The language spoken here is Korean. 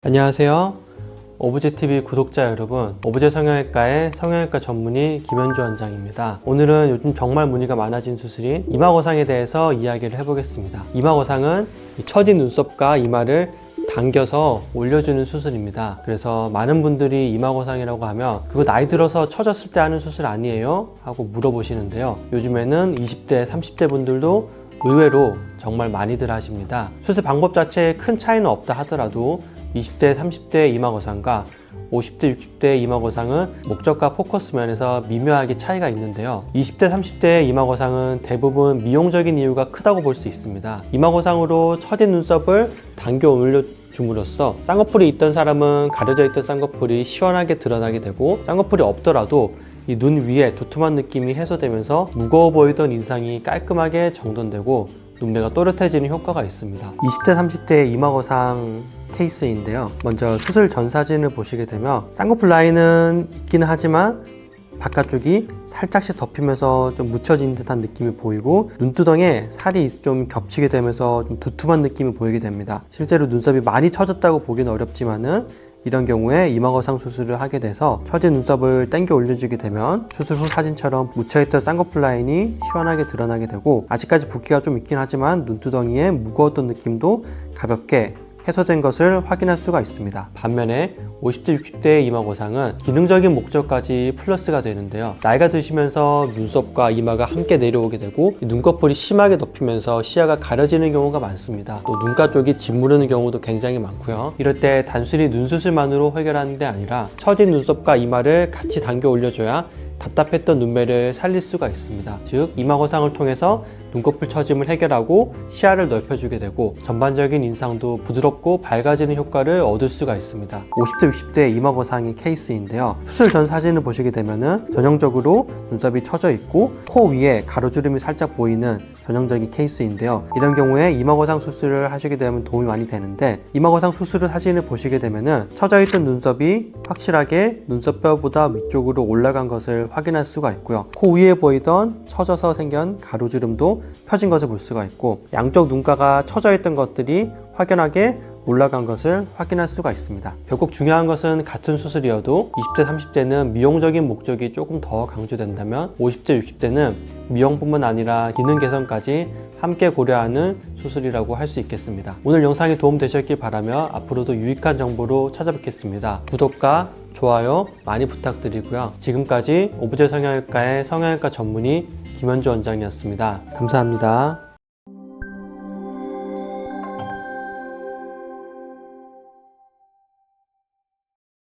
안녕하세요. 오브제TV 구독자 여러분, 오브제 성형외과의 성형외과 전문의 김현주 원장입니다. 오늘은 요즘 정말 문의가 많아진 수술인 이마거상에 대해서 이야기를 해보겠습니다. 이마거상은 처진 눈썹과 이마를 당겨서 올려주는 수술입니다. 그래서 많은 분들이 이마거상이라고 하면 그거 나이 들어서 처졌을 때 하는 수술 아니에요? 하고 물어보시는데요. 요즘에는 20대, 30대 분들도 의외로 정말 많이들 하십니다. 수술 방법 자체에 큰 차이는 없다 하더라도 20대, 30대 이마거상과 50대, 60대 이마거상은 목적과 포커스 면에서 미묘하게 차이가 있는데요. 20대, 30대 이마거상은 대부분 미용적인 이유가 크다고 볼 수 있습니다. 이마거상으로 처진 눈썹을 당겨 올려줌으로써 쌍꺼풀이 있던 사람은 가려져 있던 쌍꺼풀이 시원하게 드러나게 되고, 쌍꺼풀이 없더라도 이 눈 위에 두툼한 느낌이 해소되면서 무거워 보이던 인상이 깔끔하게 정돈되고 눈매가 또렷해지는 효과가 있습니다. 20대, 30대 이마거상 케이스인데요. 먼저 수술 전 사진을 보시게 되면 쌍꺼풀 라인은 있기는 하지만 바깥쪽이 살짝씩 덮이면서 좀 묻혀진 듯한 느낌이 보이고, 눈두덩에 살이 좀 겹치게 되면서 좀 두툼한 느낌이 보이게 됩니다. 실제로 눈썹이 많이 처졌다고 보기는 어렵지만은 이런 경우에 이마거상 수술을 하게 돼서 처진 눈썹을 당겨 올려주게 되면 수술 후 사진처럼 묻혀있던 쌍꺼풀 라인이 시원하게 드러나게 되고, 아직까지 붓기가 좀 있긴 하지만 눈두덩이에 무거웠던 느낌도 가볍게 해소된 것을 확인할 수가 있습니다. 반면에 50대, 60대의 이마거상은 기능적인 목적까지 플러스가 되는데요. 나이가 드시면서 눈썹과 이마가 함께 내려오게 되고 눈꺼풀이 심하게 덮이면서 시야가 가려지는 경우가 많습니다. 또 눈가 쪽이 짓무르는 경우도 굉장히 많고요. 이럴 때 단순히 눈 수술만으로 해결하는 게 아니라 처진 눈썹과 이마를 같이 당겨 올려줘야 답답했던 눈매를 살릴 수가 있습니다. 즉, 이마거상을 통해서 눈꺼풀 처짐을 해결하고 시야를 넓혀주게 되고 전반적인 인상도 부드럽고 밝아지는 효과를 얻을 수가 있습니다. 50대, 60대 이마거상의 케이스인데요. 수술 전 사진을 보시게 되면은 전형적으로 눈썹이 처져 있고 코 위에 가로주름이 살짝 보이는 전형적인 케이스인데요. 이런 경우에 이마거상 수술을 하시게 되면 도움이 많이 되는데, 이마거상 수술을 사진을 보시게 되면은 처져 있던 눈썹이 확실하게 눈썹뼈보다 위쪽으로 올라간 것을 확인할 수가 있고요. 코 위에 보이던 처져서 생긴 가로주름도 펴진 것을 볼 수가 있고, 양쪽 눈가가 처져 있던 것들이 확연하게 올라간 것을 확인할 수가 있습니다. 결국 중요한 것은 같은 수술이어도 20대, 30대는 미용적인 목적이 조금 더 강조된다면 50대, 60대는 미용뿐만 아니라 기능 개선까지 함께 고려하는 수술이라고 할 수 있겠습니다. 오늘 영상이 도움되셨길 바라며 앞으로도 유익한 정보로 찾아뵙겠습니다. 구독과 좋아요 많이 부탁드리고요. 지금까지 오브제 성형외과의 성형외과 전문의 김현주 원장이었습니다. 감사합니다.